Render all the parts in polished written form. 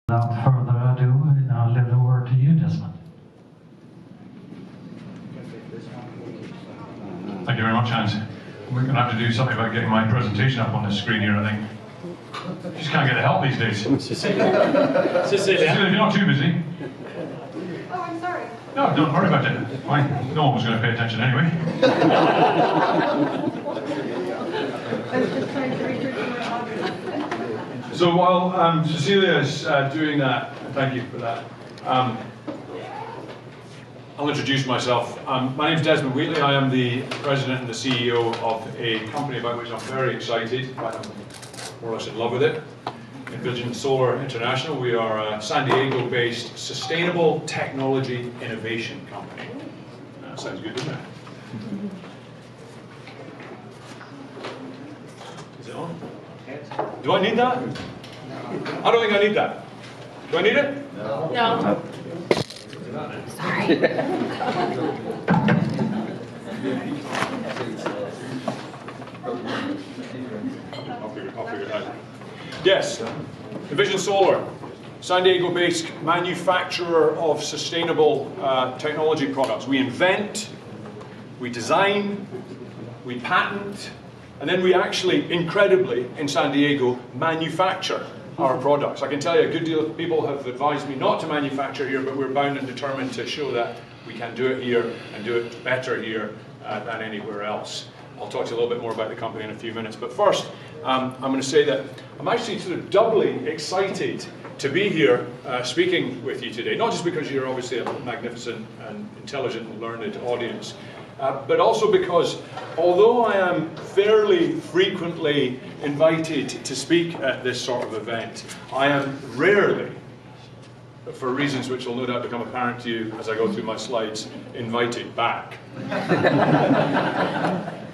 Without further ado, I'll leave the word to you, Desmond. Thank you very much, Hans. We're going to have to do something about getting my presentation up on the screen here, I think. Just can't get the help these days. Cecilia, if you're not too busy. Oh, I'm sorry. No, don't worry about it. It's fine. No one was going to pay attention anyway. I was just trying to research my audience. So while Cecilia is doing that, thank you for that, I'll introduce myself. My name is Desmond Wheatley. I am the president and the CEO of a company about which I'm very excited. I'm more or less in love with it. Envision Solar International. We are a San Diego-based sustainable technology innovation company. Sounds good, doesn't it? Is it on? Do I need that? I don't think I need that. Do I need it? No. Sorry. I'll figure it out. Yes, Envision Solar, San Diego-based manufacturer of sustainable technology products. We invent, we design, we patent, and then we actually, incredibly, in San Diego, manufacture our products. I can tell you a good deal of people have advised me not to manufacture here, but we're bound and determined to show that we can do it here and do it better here than anywhere else. I'll talk to you a little bit more about the company in a few minutes, but first I'm going to say that I'm actually sort of doubly excited to be here speaking with you today, not just because you're obviously a magnificent and intelligent and learned audience, but also because although I am fairly frequently invited to speak at this sort of event, I am rarely, for reasons which will no doubt become apparent to you as I go through my slides, invited back.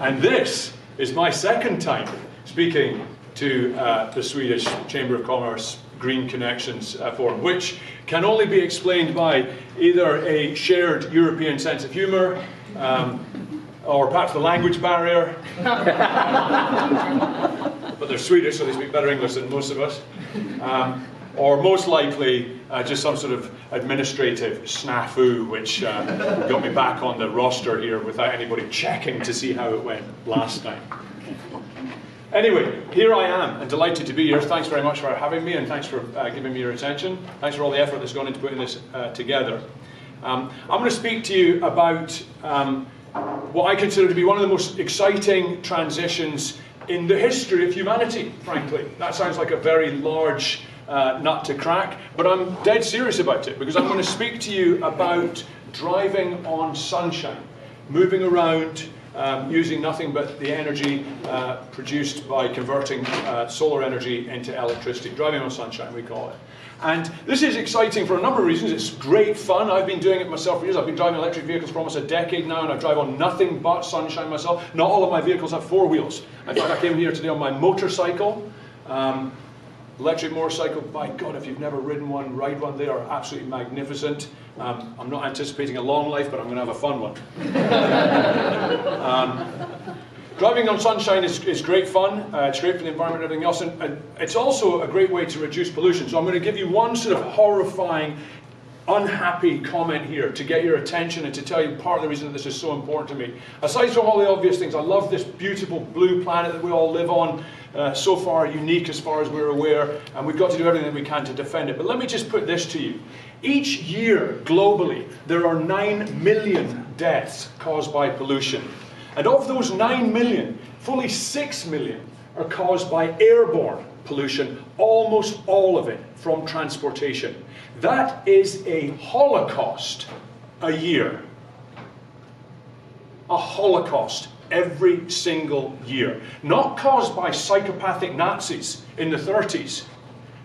And this is my second time speaking to the Swedish Chamber of Commerce Green Connections Forum, which can only be explained by either a shared European sense of humour, or perhaps the language barrier. But they're Swedish, so they speak better English than most of us. Or most likely, just some sort of administrative snafu, which got me back on the roster here without anybody checking to see how it went last time. Anyway, here I am, and delighted to be here. Thanks very much for having me, and thanks for giving me your attention. Thanks for all the effort that's gone into putting this together. I'm going to speak to you about what I consider to be one of the most exciting transitions in the history of humanity, frankly. That sounds like a very large nut to crack, but I'm dead serious about it, because I'm going to speak to you about driving on sunshine, moving around, using nothing but the energy produced by converting solar energy into electricity. Driving on sunshine, we call it. And this is exciting for a number of reasons. It's great fun. I've been doing it myself for years. I've been driving electric vehicles for almost a decade now, and I drive on nothing but sunshine myself. Not all of my vehicles have four wheels. In fact, I came here today on my motorcycle. Electric motorcycle, by God, if you've never ridden one, ride one. They are absolutely magnificent. I'm not anticipating a long life, but I'm going to have a fun one. Driving on sunshine is great fun. It's great for the environment and everything else, and it's also a great way to reduce pollution. So I'm going to give you one sort of horrifying, unhappy comment here to get your attention and to tell you part of the reason that this is so important to me. Aside from all the obvious things, I love this beautiful blue planet that we all live on, so far unique as far as we're aware, and we've got to do everything that we can to defend it. But let me just put this to you. Each year, globally, there are 9 million deaths caused by pollution. And of those 9 million, fully 6 million are caused by airborne pollution, almost all of it from transportation. That is a Holocaust a year. A Holocaust every single year. Not caused by psychopathic Nazis in the 30s,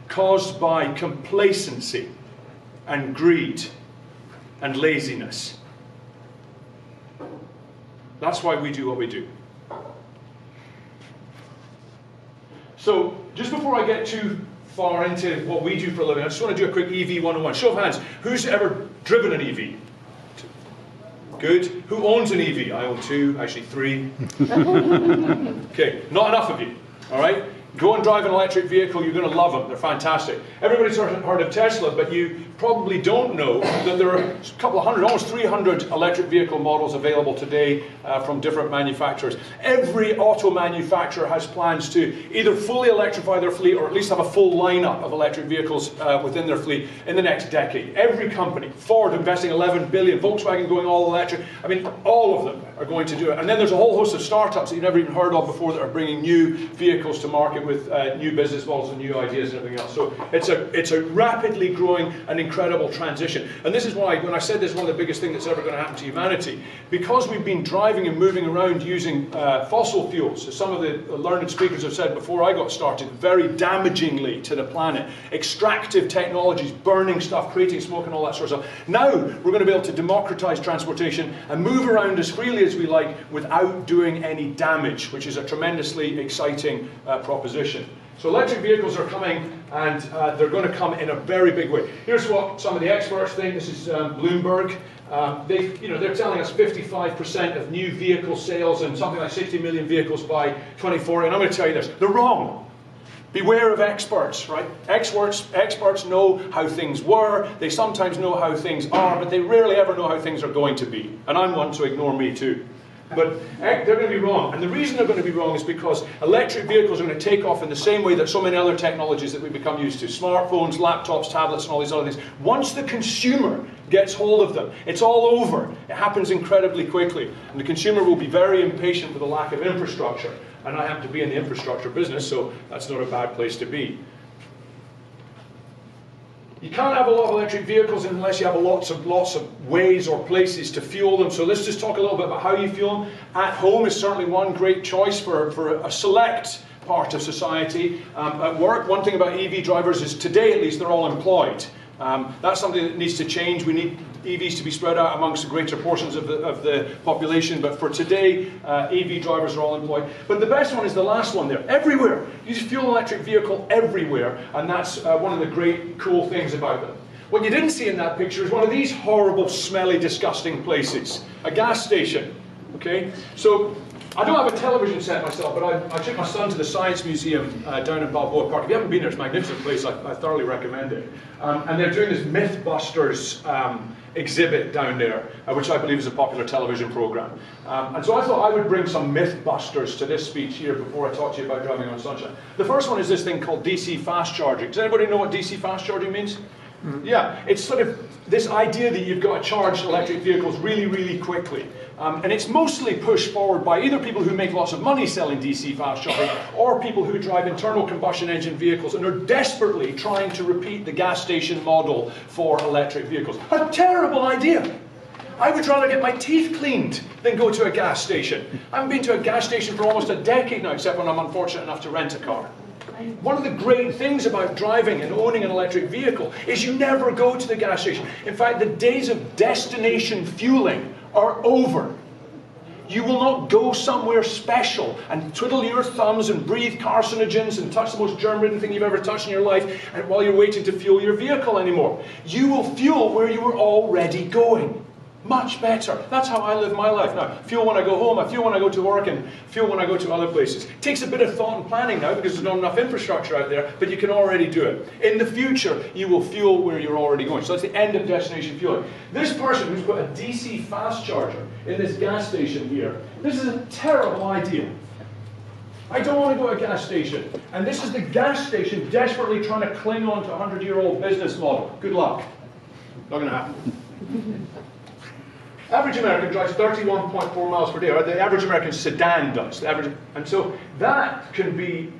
caused by complacency and greed and laziness. That's why we do what we do. So, just before I get too far into what we do for a living, I just want to do a quick EV 101. Show of hands, who's ever driven an EV? Good. Who owns an EV? I own 2, actually 3. Okay, not enough of you, all right? Go and drive an electric vehicle, you're going to love them, they're fantastic. Everybody's heard of Tesla, but you probably don't know that there are a couple of hundred, almost 300 electric vehicle models available today from different manufacturers. Every auto manufacturer has plans to either fully electrify their fleet or at least have a full lineup of electric vehicles within their fleet in the next decade. Every company, Ford investing 11 billion, Volkswagen going all electric, I mean, all of them are going to do it. And then there's a whole host of startups that you've never even heard of before that are bringing new vehicles to market with new business models and new ideas and everything else. So it's a rapidly growing and incredible transition. And this is why, when I said this is one of the biggest things that's ever going to happen to humanity, because we've been driving and moving around using fossil fuels, as some of the learned speakers have said before I got started, very damagingly to the planet, extractive technologies, burning stuff, creating smoke and all that sort of stuff. Now we're going to be able to democratize transportation and move around as freely as we like without doing any damage, which is a tremendously exciting proposition. So electric vehicles are coming, and they're going to come in a very big way. Here's what some of the experts think. This is Bloomberg. They're telling us 55% of new vehicle sales and something like 60 million vehicles by 2040. And I'm going to tell you this, they're wrong. Beware of experts, right? Experts know how things were. They sometimes know how things are, but they rarely ever know how things are going to be. And I'm one, so ignore me too. But they're going to be wrong. And the reason they're going to be wrong is because electric vehicles are going to take off in the same way that so many other technologies that we've become used to. Smartphones, laptops, tablets, and all these other things. Once the consumer gets hold of them, it's all over. It happens incredibly quickly. And the consumer will be very impatient with the lack of infrastructure. And I happen to be in the infrastructure business, so that's not a bad place to be. You can't have a lot of electric vehicles unless you have lots of ways or places to fuel them. So let's just talk a little bit about how you fuel them. At home is certainly one great choice for a select part of society. At work, one thing about EV drivers is today at least they're all employed. That's something that needs to change. We need EVs to be spread out amongst the greater portions of the population, but for today, EV drivers are all employed. But the best one is the last one there, everywhere. You just fuel an electric vehicle everywhere, and that's one of the great cool things about them. What you didn't see in that picture is one of these horrible, smelly, disgusting places, a gas station, okay? So, I don't have a television set myself, but I took my son to the Science Museum down in Balboa Park. If you haven't been there, it's a magnificent place. I thoroughly recommend it. And they're doing this Mythbusters exhibit down there, which I believe is a popular television program. And so I thought I would bring some Mythbusters to this speech here before I talk to you about driving on sunshine. The first one is this thing called DC fast charging. Does anybody know what DC fast charging means? Yeah, it's sort of this idea that you've got to charge electric vehicles really, really quickly. And it's mostly pushed forward by either people who make lots of money selling DC fast charging or people who drive internal combustion engine vehicles and are desperately trying to repeat the gas station model for electric vehicles. A terrible idea. I would rather get my teeth cleaned than go to a gas station. I haven't been to a gas station for almost a decade now, except when I'm unfortunate enough to rent a car. One of the great things about driving and owning an electric vehicle is you never go to the gas station. In fact, the days of destination fueling are over. You will not go somewhere special and twiddle your thumbs and breathe carcinogens and touch the most germ-ridden thing you've ever touched in your life while you're waiting to fuel your vehicle anymore. You will fuel where you were already going. Much better. That's how I live my life now. Fuel when I go home, I fuel when I go to work, and fuel when I go to other places. It takes a bit of thought and planning now because there's not enough infrastructure out there, but you can already do it. In the future, you will fuel where you're already going. So that's the end of destination fueling. This person who's got a DC fast charger in this gas station here, this is a terrible idea. I don't want to go to a gas station. And this is the gas station desperately trying to cling on to a 100-year-old business model. Good luck. Not going to happen. Average American drives 31.4 miles per day, or the average American sedan does. And so that can be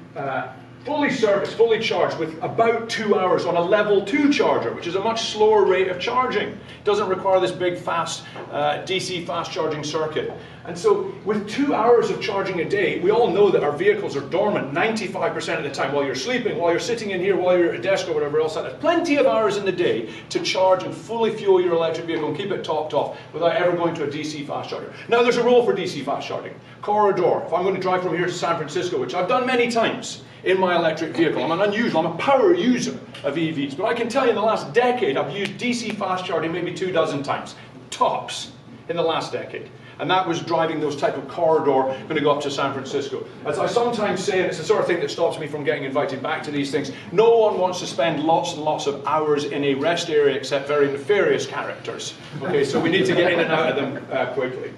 fully serviced, fully charged with about 2 hours on a level 2 charger, which is a much slower rate of charging. It doesn't require this big fast DC fast charging circuit. And so with 2 hours of charging a day, we all know that our vehicles are dormant 95% of the time while you're sleeping, while you're sitting in here, while you're at a desk or whatever else. There's plenty of hours in the day to charge and fully fuel your electric vehicle and keep it topped off without ever going to a DC fast charger. Now there's a role for DC fast charging. Corridor. If I'm going to drive from here to San Francisco, which I've done many times in my electric vehicle, I'm a power user of EVs, but I can tell you in the last decade I've used DC fast charging maybe 24 times, tops, in the last decade. And that was driving those type of corridor going to go up to San Francisco. As I sometimes say, and it's the sort of thing that stops me from getting invited back to these things, no one wants to spend lots and lots of hours in a rest area except very nefarious characters. Okay, so we need to get in and out of them quickly.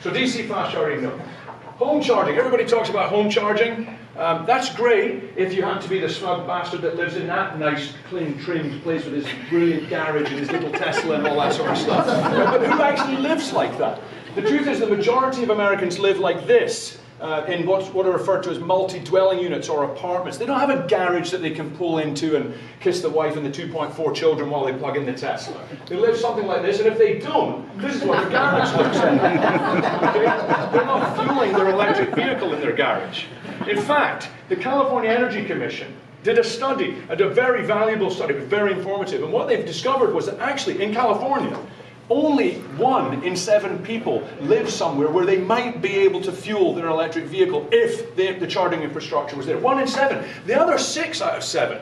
So DC fast charging, no. Home charging, everybody talks about home charging. That's great if you happen to be the smug bastard that lives in that nice, clean, trimmed place with his brilliant garage and his little Tesla and all that sort of stuff. But who actually lives like that? The truth is the majority of Americans live like this, in what are referred to as multi-dwelling units or apartments. They don't have a garage that they can pull into and kiss the wife and the 2.4 children while they plug in the Tesla. They live something like this, and if they don't, this is what the garage looks like. Okay? They're not fueling their electric vehicle in their garage. In fact, the California Energy Commission did a study, a very valuable study, but very informative, and what they've discovered was that actually in California, only 1 in 7 people live somewhere where they might be able to fuel their electric vehicle if the charging infrastructure was there. 1 in 7. The other 6 out of 7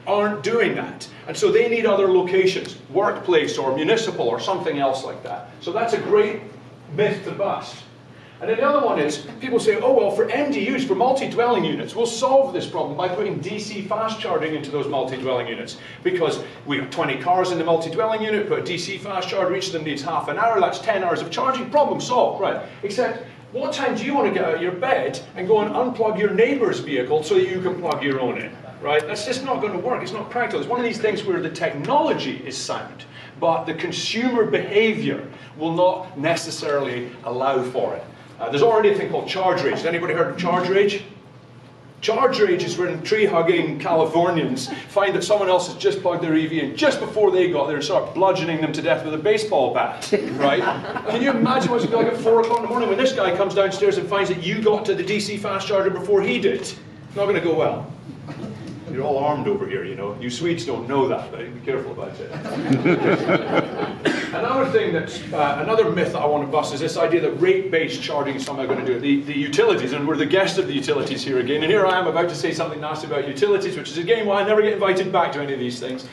aren't doing that. And so they need other locations, workplace or municipal or something else like that. So that's a great myth to bust. And then the other one is, people say, oh well, for MDUs, for multi-dwelling units, we'll solve this problem by putting DC fast charging into those multi-dwelling units. Because we have 20 cars in the multi-dwelling unit, put a DC fast charger, each of them needs half an hour, that's 10 hours of charging, problem solved, right? Except, what time do you want to get out of your bed and go and unplug your neighbour's vehicle so that you can plug your own in, right? That's just not going to work, it's not practical. It's one of these things where the technology is sound, but the consumer behaviour will not necessarily allow for it. There's already a thing called charge rage. Has anybody heard of charge rage? Charge rage is when tree-hugging Californians find that someone else has just plugged their EV in just before they got there and start bludgeoning them to death with a baseball bat, right? Can you imagine what's going to be like at 4 o'clock in the morning when this guy comes downstairs and finds that you got to the DC fast charger before he did? It's not going to go well. You're all armed over here, you know. You Swedes don't know that, but be careful about it. Another thing that's, another myth that I want to bust is this idea that rate-based charging is somehow going to do it. The utilities, and we're the guest of the utilities here again, and here I am about to say something nasty about utilities, which is again why I never get invited back to any of these things.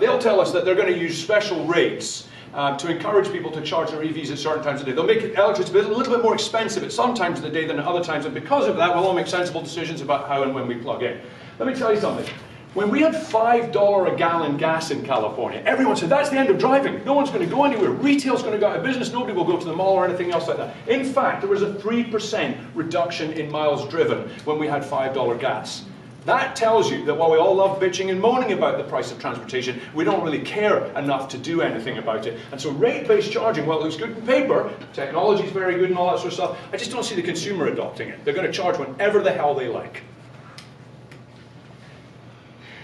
They'll tell us that they're going to use special rates to encourage people to charge their EVs at certain times of the day. They'll make electricity a little bit more expensive at some times of the day than at other times, and because of that, we'll all make sensible decisions about how and when we plug in. Let me tell you something. When we had $5 a gallon gas in California, everyone said, that's the end of driving. No one's going to go anywhere. Retail's going to go out of business. Nobody will go to the mall or anything else like that. In fact, there was a 3% reduction in miles driven when we had $5 gas. That tells you that while we all love bitching and moaning about the price of transportation, we don't really care enough to do anything about it. And so rate-based charging, well, it looks good in paper, technology's very good and all that sort of stuff, I just don't see the consumer adopting it. They're going to charge whenever the hell they like.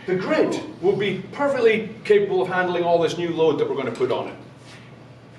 The grid will be perfectly capable of handling all this new load that we're going to put on it.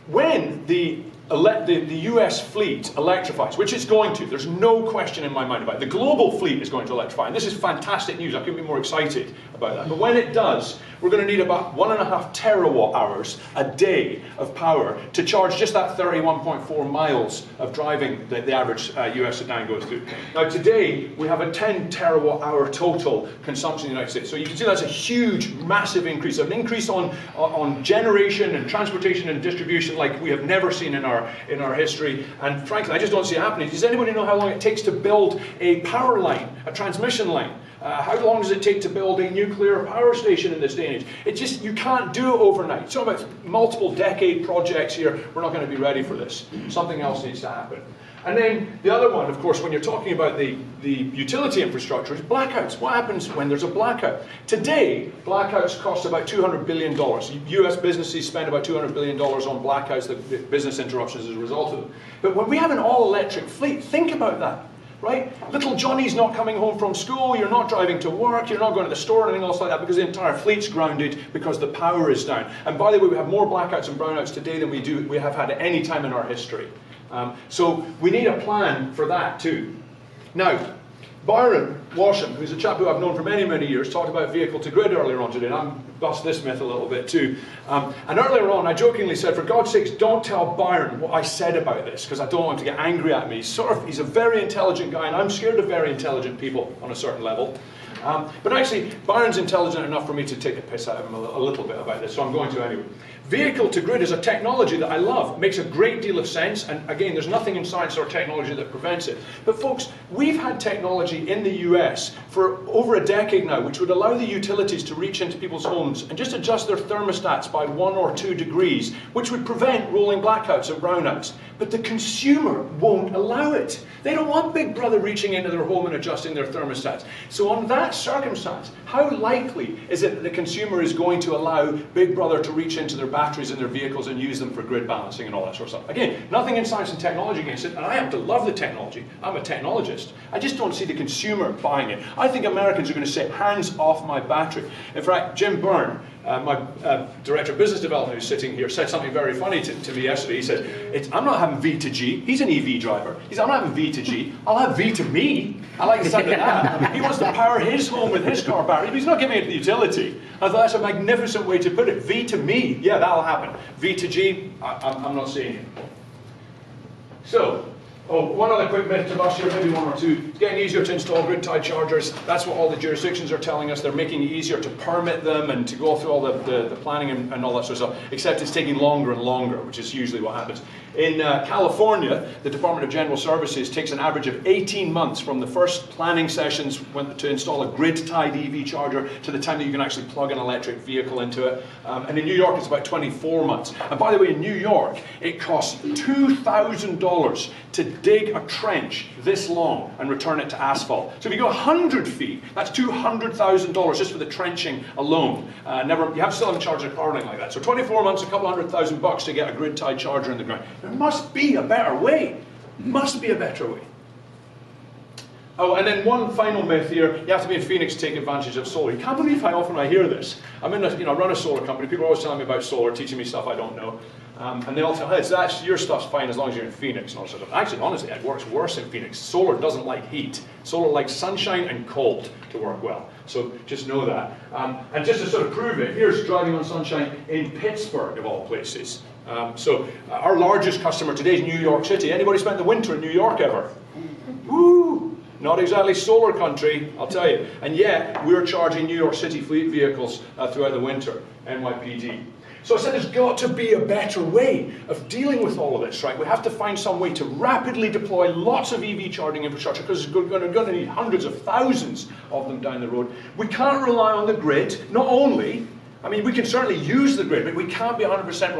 When the US fleet electrifies, which it's going to, there's no question in my mind about it. The global fleet is going to electrify, and this is fantastic news. I couldn't be more excited about that. But when it does, we're going to need about 1.5 terawatt hours a day of power to charge just that 31.4 miles of driving that the average US sedan goes through. Now today, we have a 10 terawatt hour total consumption in the United States. So you can see that's a huge, massive increase, an increase on generation and transportation and distribution like we have never seen in our history. And frankly, I just don't see it happening. Does anybody know how long it takes to build a power line, a transmission line? How long does it take to build a nuclear power station in this day and age? It just, you can't do it overnight. So about multiple decade projects here, we're not going to be ready for this. Something else needs to happen. And then the other one, of course, when you're talking about the utility infrastructure, is blackouts. What happens when there's a blackout? Today, blackouts cost about $200 billion. US businesses spend about $200 billion on blackouts, the business interruptions as a result of them. But when we have an all-electric fleet, think about that. Right? Little Johnny's not coming home from school, you're not driving to work, you're not going to the store or anything else like that because the entire fleet's grounded because the power is down. And by the way, we have more blackouts and brownouts today than we have had at any time in our history. So we need a plan for that too. Now, Byron Washam, who's a chap who I've known for many, many years, talked about vehicle to grid earlier on today, and I'm bust this myth a little bit too. And earlier on, I jokingly said, for God's sakes, don't tell Byron what I said about this, because I don't want him to get angry at me. He's a very intelligent guy, and I'm scared of very intelligent people on a certain level. But actually, Byron's intelligent enough for me to take the piss out of him a little bit about this, so I'm going to anyway. Vehicle to grid is a technology that I love. It makes a great deal of sense, and again, there's nothing in science or technology that prevents it. But folks, we've had technology in the US for over a decade now, which would allow the utilities to reach into people's homes and just adjust their thermostats by 1 or 2 degrees, which would prevent rolling blackouts and brownouts. But the consumer won't allow it. They don't want Big Brother reaching into their home and adjusting their thermostats. So on that circumstance, how likely is it that the consumer is going to allow Big Brother to reach into their batteries in their vehicles and use them for grid balancing and all that sort of stuff? Again, nothing in science and technology against it, and I happen to love the technology. I'm a technologist. I just don't see the consumer buying it. I think Americans are going to say, hands off my battery. In fact, Jim Byrne, my Director of Business Development, who's sitting here, said something very funny to me yesterday. He said, I'm not having V to G. He's an EV driver. He said, I'm not having V to G. I'll have V to me. I like the sound of that. He wants to power his home with his car battery, but he's not giving it to the utility. I thought that's a magnificent way to put it. V to me. Yeah, that'll happen. V to G, I'm not seeing it. So, one other quick myth to bust here, maybe 1 or 2. It's getting easier to install grid-tied chargers. That's what all the jurisdictions are telling us. They're making it easier to permit them and to go through all the planning and all that sort of stuff, except it's taking longer and longer, which is usually what happens. In California, the Department of General Services takes an average of 18 months from the first planning sessions to install a grid-tied EV charger to the time that you can actually plug an electric vehicle into it. And in New York, it's about 24 months. And by the way, in New York, it costs $2,000 to dig a trench this long and return it to asphalt. So if you go 100 feet, that's $200,000 just for the trenching alone. You still haven't charged a car or anything like that. So 24 months, a couple $100,000 to get a grid-tied charger in the ground. There must be a better way. Must be a better way. Oh, and then one final myth here. You have to be in Phoenix to take advantage of solar. You can't believe how often I hear this. I run a solar company. People are always telling me about solar, teaching me stuff I don't know. And they all tell me, hey, your stuff's fine as long as you're in Phoenix and all sorts of stuff. Actually, honestly, it works worse in Phoenix. Solar doesn't like heat. Solar likes sunshine and cold to work well. So just know that. And just to sort of prove it, here's driving on sunshine in Pittsburgh, of all places. Our largest customer today is New York City. Anybody spent the winter in New York ever? Woo! Not exactly solar country, I'll tell you. And yet, we're charging New York City fleet vehicles throughout the winter, NYPD. So I said there's got to be a better way of dealing with all of this, right? We have to find some way to rapidly deploy lots of EV charging infrastructure because we're going to need hundreds of thousands of them down the road. We can't rely on the grid, not only. We can certainly use the grid, but we can't be 100%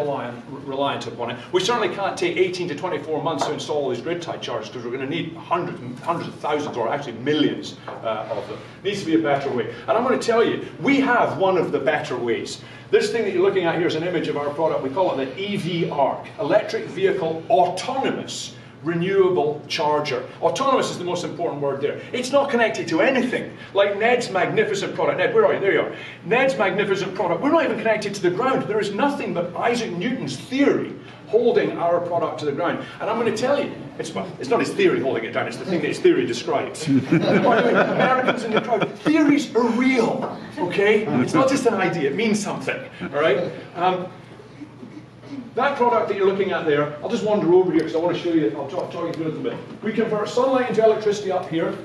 reliant upon it. We certainly can't take 18 to 24 months to install all these grid-tied chargers because we're going to need hundreds of thousands, or actually millions of them. It needs to be a better way. And I'm going to tell you, we have one of the better ways. This thing that you're looking at here is an image of our product. We call it the EV ARC, Electric Vehicle Autonomous Renewable Charger. Autonomous is the most important word there. It's not connected to anything, like Ned's magnificent product. Ned, where are you? There you are. Ned's magnificent product. We're not even connected to the ground. There is nothing but Isaac Newton's theory holding our product to the ground. And I'm going to tell you, it's not his theory holding it down, it's the thing that his theory describes. By the way, Americans in the crowd, theories are real, okay? It's not just an idea, it means something, all right? That product that you're looking at there, I'll just wander over here because I want to show you, I'll talk you through it a little bit. We convert sunlight into electricity up here.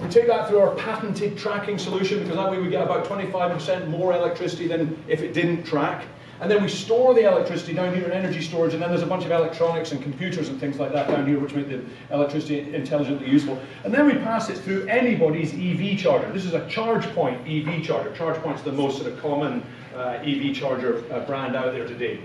We take that through our patented tracking solution because that way we get about 25% more electricity than if it didn't track. And then we store the electricity down here in energy storage, and then there's a bunch of electronics and computers and things like that down here which make the electricity intelligently useful. And then we pass it through anybody's EV charger. This is a ChargePoint EV charger. ChargePoint's the most sort of common EV charger brand out there today.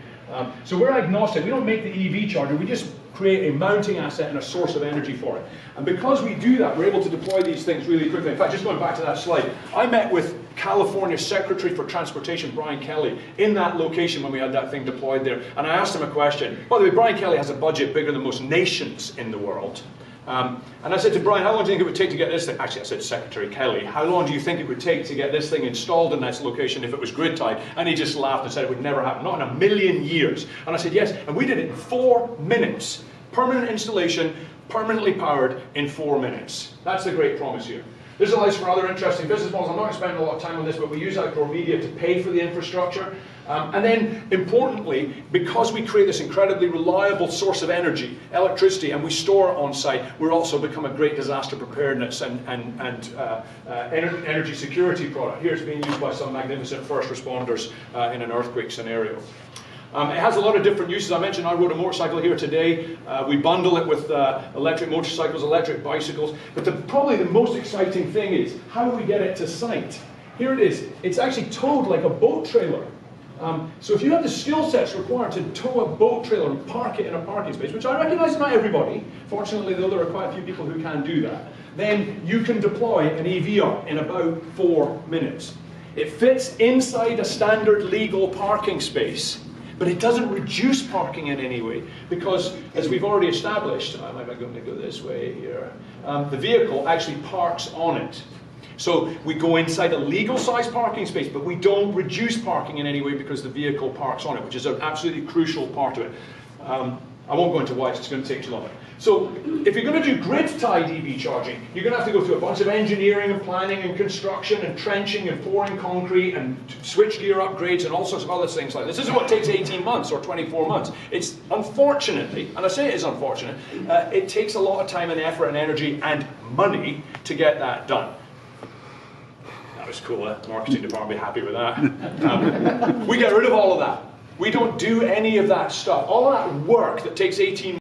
So we're agnostic. We don't make the EV charger, we just create a mounting asset and a source of energy for it. And because we do that, we're able to deploy these things really quickly. In fact, just going back to that slide, I met with California Secretary for Transportation, Brian Kelly, in that location when we had that thing deployed there. And I asked him a question. By the way, Brian Kelly has a budget bigger than most nations in the world. And I said to Brian, how long do you think it would take to get this thing? Actually, I said, Secretary Kelly, how long do you think it would take to get this thing installed in this location if it was grid tied? And he just laughed and said it would never happen, not in a million years. And I said, yes, and we did it in 4 minutes. Permanent installation, permanently powered in 4 minutes. That's the great promise here. This allows for other interesting business models. I'm not going to spend a lot of time on this, but we use outdoor media to pay for the infrastructure. And then, importantly, because we create this incredibly reliable source of energy, electricity, and we store it on site, we're also become a great disaster preparedness and energy security product. Here it's being used by some magnificent first responders in an earthquake scenario. It has a lot of different uses. I mentioned I rode a motorcycle here today. We bundle it with electric motorcycles, electric bicycles. But probably the most exciting thing is, how do we get it to site? Here it is. It's actually towed like a boat trailer. So if you have the skill sets required to tow a boat trailer and park it in a parking space, which I recognize is not everybody, fortunately though there are quite a few people who can do that, then you can deploy an EV up in about 4 minutes. It fits inside a standard legal parking space, but it doesn't reduce parking in any way, because as we've already established, I might be going to go this way here, the vehicle actually parks on it. So we go inside a legal size parking space, but we don't reduce parking in any way because the vehicle parks on it, which is an absolutely crucial part of it. I won't go into why, it's going to take too long. So if you're going to do grid-tied EV charging, you're going to have to go through a bunch of engineering and planning and construction and trenching and pouring concrete and switchgear upgrades and all sorts of other things like this. This is what takes 18 months or 24 months. It's unfortunately, and I say it is unfortunate, it takes a lot of time and effort and energy and money to get that done. That was cool, the marketing department will be happy with that. We get rid of all of that. We don't do any of that stuff. All of that work that takes 18 months